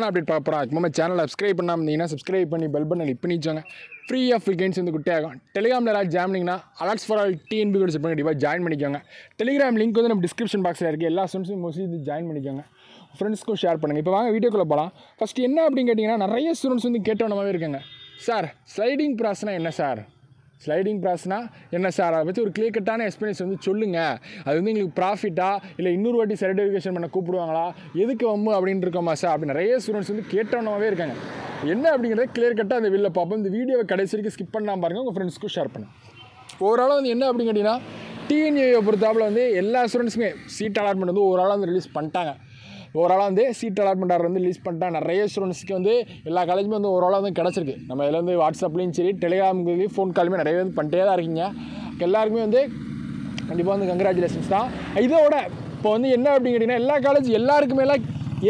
Update பார்ப்போம். நம்ம சேனலை சப்ஸ்கிரைப் பண்ணாமல் சப்ஸ்கிரைப் பண்ணி பெல் பட்டன் கிளிக் பண்ணிச்சோங்க. ஃப்ரீ ஆஃப் வீக்கெண்ட்ஸ் வந்து குட்டியாகும். டெலிகிராமில் யாராவது ஜாயின் பண்ணிங்கன்னா alerts for all TNP set பண்ணி கண்டிப்பாக ஜாயின் பண்ணிக்கோங்க. டெலிகிராம் லிங்க் வந்து நம்ம டிஸ்கிரிப்ஷன் பாக்ஸில் இருக்குது. எல்லா ஸ்டூடெண்ட்ஸும் மோஸ்ட்லி இது ஜாயின் பண்ணிக்கோங்க. ஃப்ரெண்ட்ஸ்க்கும் ஷேர் பண்ணுங்கள். இப்போ வாங்க வீடியோக்குள்ளே போகலாம். ஃபஸ்ட்டு என்ன அப்படின்னு கேட்டிங்கன்னா, நிறைய ஸ்டூடெண்ட்ஸ் வந்து கேட்டவனமாகவே இருக்காங்க. சார் ஸ்லைடிங் ப்ராசஸ்னால் என்ன சார்? ஸ்லைடிங் ப்ராசஸ்னால் என்ன சார்? அதை பற்றி ஒரு கிளியர் கட்டான எக்ஸ்பீரியன்ஸ் வந்து சொல்லுங்கள். அது வந்து எங்களுக்கு ப்ராஃபிட்டா இல்லை இன்னொரு வாட்டி சர்டிஃபிகேஷன் பண்ண கூப்பிடுவாங்களா, எதுக்கு வம்பு அப்படின்னு இருக்கோமா சார் அப்படி நிறைய ஸ்டூடெண்ட்ஸ் வந்து கேட்டவனமாகவே இருக்காங்க. என்ன அப்படிங்கிறத கிளியர் கட்டாக அந்த வீடியோவில் பார்ப்போம். இந்த வீடியோவை கடைசி வரைக்கும் ஸ்கிப் பண்ணாமல் பாருங்கள், உங்கள் ஃப்ரெண்ட்ஸ்க்கும் ஷேர் பண்ணுங்கள். ஓவராலாக வந்து என்ன அப்படின்னு கேட்டிங்கன்னா, டிஎன்ஏவை பொறுத்தாப்பில் வந்து எல்லா ஸ்டூடெண்ட்ஸுமே சீட் அலாட்மெண்ட் வந்து ஓவராலாக வந்து ரிலீஸ் பண்ணிட்டாங்க. ஓவராலாக வந்து சீட் அலாட்மெண்ட் ஆர்டர் வந்து ரிலீஸ் பண்ணிட்டாங்க. நிறைய ஸ்டூடெண்ட்ஸ்க்கு வந்து எல்லா காலேஜுமே வந்து ஓவராலாக வந்து கிடச்சிருக்கு. நம்ம இதில் வந்து வாட்ஸ்அப்லேயும் சரி, டெலிகிராம்லேயும் ஃபோன் காலுமே நிறைய வந்து பண்ணிட்டே தான் இருக்கீங்க. எல்லாருக்குமே வந்து கண்டிப்பாக வந்து கங்க்ராச்சுலேஷன்ஸ் தான். இதோட இப்போ வந்து என்ன அப்படின்னு கேட்டிங்கன்னா, எல்லா காலேஜ் எல்லாருக்குமே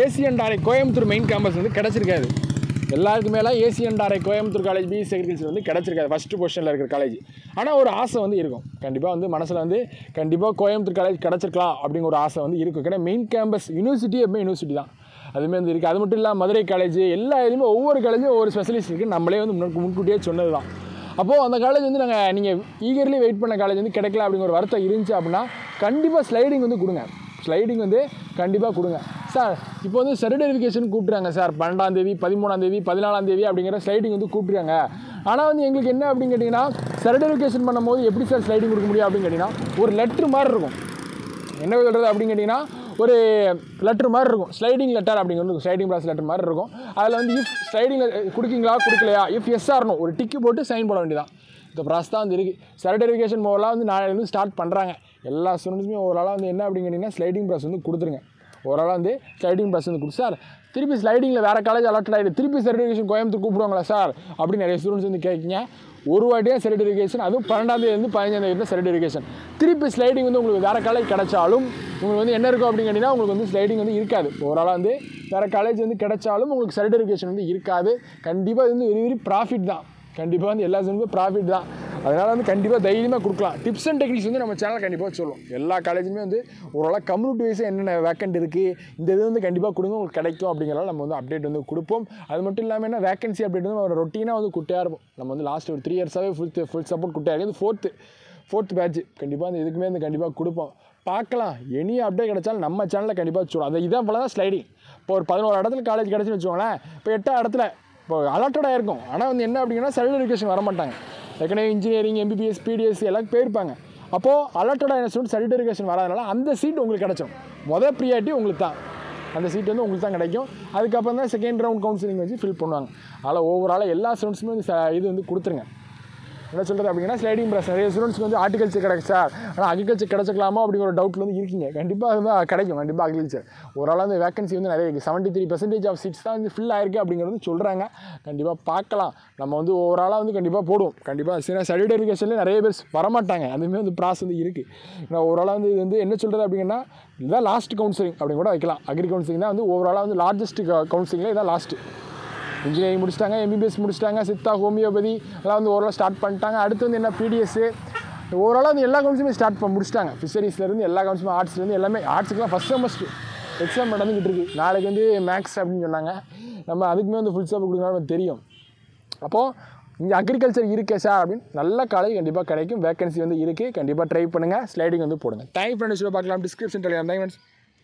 AC and RI Coimbatore main campus வந்து கிடச்சிருக்காது. எல்லாருக்குமே AC and RI Coimbatore college BSc agriculture வந்து கிடச்சிருக்காது, ஃபஸ்ட்டு பொசிஷனில் இருக்கிற காலேஜ். ஆனால் ஒரு ஆசை வந்து இருக்கும், கண்டிப்பாக வந்து மனசில் வந்து கண்டிப்பாக கோயம்புத்தூர் காலேஜ் கிடச்சிருக்கலாம் அப்படிங்கிற ஒரு ஆசை வந்து இருக்கும். ஏன்னா மெயின் கேம்பஸ் யூனிவர்சிட்டி எப்பவுமே யூனிவர்சிட்டி தான், அதுவுமே வந்து இருக்குது. அது மட்டும் இல்லாமல் மதுரை காலேஜ் எல்லா இதுலேயுமே ஒவ்வொரு காலேஜும் ஒவ்வொரு ஸ்பெஷலிஸ்ட் இருக்குது. நம்மளே வந்து முன்கூட்டியே சொன்னது தான். அப்போது அந்த காலேஜ் வந்து நீங்கள் ஈகர்லி வெயிட் பண்ண காலேஜ் வந்து கிடைக்கல அப்படிங்கிற ஒரு வருத்தம் இருந்துச்சு அப்படின்னா கண்டிப்பாக ஸ்லைடிங் வந்து கொடுங்க. ஸ்லைடிங் வந்து கண்டிப்பாக கொடுங்க. சார் இப்போ வந்து சர்டிஃபிகேஷன் கூப்பிட்றாங்க சார், 12ஆம் தேதி 13ஆம் தேதி 14ஆம் தேதி அப்படிங்கிற ஸ்லைடிங் வந்து கூப்பிட்றாங்க. ஆனால் வந்து எங்களுக்கு என்ன அப்படின்னு கேட்டிங்கன்னா, சர்டிஃபிகேஷன் பண்ணும்போது எப்படி சார் ஸ்லைடிங் கொடுக்க முடியும் அப்படின்னு கேட்டிங்கன்னா, ஒரு லெட்ரு மாதிரி இருக்கும். என்ன சொல்கிறது அப்படின்னு கேட்டிங்கன்னா, ஒரு லெட்ரு மாதிரி இருக்கும், ஸ்லைடிங் லெட்டர் அப்படிங்கிறது ஸ்லைடிங் ப்ராசஸ் லெட்டர் மாதிரி இருக்கும். அதில் வந்து இஃப் ஸ்லைடிங் கொடுக்கீங்களா கொடுக்கலையா, இஃப் எஸ் ஆர்னும் ஒரு டிக்கு போட்டு சைன் போட வேண்டியதான். இந்த ப்ராசஸ் தான் வந்து இருக்குது. சர்டிஃபிகேஷன் ஓவராலாக வந்து நாளையிலேருந்து ஸ்டார்ட் பண்ணுறாங்க. எல்லா ஸ்டூடெண்ட்ஸுமே ஓவராலாக வந்து என்ன அப்படின்னு கேட்டிங்கன்னா, ஸ்லைடிங் ப்ராசஸ் வந்து கொடுத்துருங்க. ஓவராலாக வந்து ஸ்லைடிங் ப்ராசஸ் வந்து கொடுத்து, சார் திருப்பி ஸ்லைடிங்கில் வேறு காலேஜ் அலாட் ஆகிடுது, திருப்பி சர்டிஃபிகேஷன் கோயம்புத்தூர் கூப்பிடுவாங்களா சார் அப்படின்னு நிறைய ஸ்டூடெண்ட்ஸ் வந்து கேட்குங்க. ஒரு வாட்டியாக சர்டிஃபிகேஷன், அதுவும் 12ஆம் தேதிலேருந்து 15ஆம் தேதி தான் சர்டிஃபிகேஷன். திருப்பி ஸ்லைடிங் வந்து உங்களுக்கு வேறு காலேஜ் கிடைச்சாலும் உங்களுக்கு வந்து என்ன இருக்கும் அப்படின்னு கேட்டிங்கன்னா, உங்களுக்கு வந்து ஸ்லைடிங் வந்து இருக்காது. ஓவராலாக வந்து வேறு காலேஜ் வந்து கிடைச்சாலும் உங்களுக்கு சர்டிஃபிகேஷன் வந்து இருக்காது. கண்டிப்பாக இது வந்து வெரி ப்ராஃபிட் தான். கண்டிப்பாக வந்து எல்லா ஸ்டூடெண்ட்ஸுமே ப்ராஃபிட் தான். அதனால் வந்து கண்டிப்பாக தைரியமாக கொடுக்கலாம். டிப்ஸ் அண்ட் டெக்னிக்ஸ் வந்து நம்ம சேனல் கண்டிப்பாக சொல்லுவோம். எல்லா காலேஜுமே வந்து ஓரளவு கம்யூனிட்டி வைஸாக என்னென்ன வேக்கண்ட் இருக்குது, இந்த இது வந்து கண்டிப்பாக கொடுங்க, உங்களுக்கு கிடைக்கும் அப்படிங்கிறனால நம்ம வந்து அப்டேட் வந்து கொடுப்போம். அது மட்டும் இல்லாமல் என்ன வேகன்சி அப்டேட் வந்து ஒரு ரொட்டீனாக வந்து குட்டியாக இருக்கும். நம்ம வந்து லாஸ்ட் ஒரு 3 இயர்ஸாகவே ஃபுல் சப்போர்ட் குட்டியாக இருக்குது. ஃபோர்த்து பேட்ச் கண்டிப்பாக வந்து இதுக்குமே வந்து கண்டிப்பாக கொடுப்போம். பார்க்கலாம், எனி அப்டேட் கிடைச்சாலும் நம்ம சேனலில் கண்டிப்பாக சொல்லுவோம். அந்த இதான் போல தான் ஸ்லைடிங். இப்போ ஒரு 11 இடத்துல காலேஜ் கிடச்சுன்னு வச்சுக்கோங்களேன், இப்போ 8 இடத்துல இப்போ அலாட்டடாக இருக்கும். ஆனால் வந்து என்ன அப்படிங்கன்னா சர்டிஃபிகேஷன் வரமாட்டாங்க. ஏற்கனவே இன்ஜினியரிங், எம்பிபிஎஸ், பிடிஎஸ் எல்லாம் போயிருப்பாங்க. அப்போது அலாட்டடாக என்ன ஸ்டூடெண்ட் சர்டிஃபிகேஷன் வராதனால அந்த சீட் உங்களுக்கு கிடச்சிடும். மொதல் ப்ரியாரிட்டி உங்களுக்கு தான், அந்த சீட் வந்து உங்களுக்கு தான் கிடைக்கும். அதுக்கப்புறம் தான் செகண்ட் ரவுண்ட் கவுன்சிலிங் வச்சு ஃபில் பண்ணுவாங்க. அதில் ஓவராலாக எல்லா ஸ்டூடெண்ட்ஸுமே வந்து இது வந்து கொடுத்துருங்க. என்ன சொல்கிறது அப்படின்னா, ஸ்லைடிங் ப்ராசஸ் நிறைய ஸ்டூடெண்ட்ஸ்க்கு வந்து ஆர்டிகல்ச்சர் கிடைக்கும் சார், ஆனால் அக்ரிகல்ச்சர் கிடச்சிக்கலாமா அப்படிங்கிற ஒரு டவுட்டில் வந்து இருக்கீங்க. கண்டிப்பாக வந்து கிடைக்கும். கண்டிப்பாக அக்ரிகல்ச்சர் ஓரளவு அந்த வேகன்சி வந்து நிறைய இருக்குது. 73% ஆஃப் சீட்ஸ் தான் வந்து ஃபில் ஆயிருக்கு அப்படிங்கிறது சொல்கிறாங்க. கண்டிப்பாக பார்க்கலாம். நம்ம வந்து ஓவராலாக வந்து கண்டிப்பாக போடுவோம். கண்டிப்பாக சில சர்டிஃபிகேஷன்லேயே நிறைய பேர் வரமாட்டாங்க. அதுவுமே வந்து ப்ராசஸ் வந்து இருக்குது. நான் ஓவராலாக வந்து இது வந்து என்ன சொல்கிறது அப்படின்னா, இதுதான் லாஸ்ட் கவுன்சிலிங் அப்படின்னு கூட வைக்கலாம். அக்ரி கவுன்சிலிங் தான் வந்து ஓவராலாக வந்து லார்ஜஸ்ட் கவுன்சிலிங்கில் இதான் லாஸ்ட்டு. இன்ஜினியரிங் முடிச்சிட்டாங்க, எம்பிபிஎஸ் முடிச்சிட்டாங்க, சித்தா, ஹோமியோபதி எல்லாம் வந்து ஓவரால் ஸ்டார்ட் பண்ணிட்டாங்க. அடுத்து வந்து என்ன பிடிஎஸ்ஸு ஓவராலாக வந்து எல்லா கவுன்சிலுமே ஸ்டார்ட் முடிச்சிட்டாங்க. ஃபிஷரிஸ்லேருந்து எல்லா கவுன்சிலும், ஆர்ட்ஸ்லேருந்து எல்லாமே. ஆர்ட்ஸுக்குலாம் ஃபஸ்ட் செமஸ்டர் எக்ஸாம் நடந்துக்கிட்டு இருக்குது. நாளைக்கு வந்து மேக்ஸ் அப்படின்னு சொன்னாங்க. நம்ம அதுக்குமே வந்து ஃபுல் சப்போர்ட் கொடுக்கணும் தெரியும். அப்போது இங்கே அக்ரிகல்ச்சர் இருக்கே சார் அப்படின்னு நல்ல காலேஜ் கண்டிப்பாக கிடைக்கும். வேகன்சி வந்து இருக்குது. கண்டிப்பாக ட்ரை பண்ணுங்கள். ஸ்லைடிங் வந்து போடுங்க. தேங்க் ஃப்ரெண்ட்ஸ், பார்க்கலாம் டிஸ்கிரிப்ஷன். Thank friends.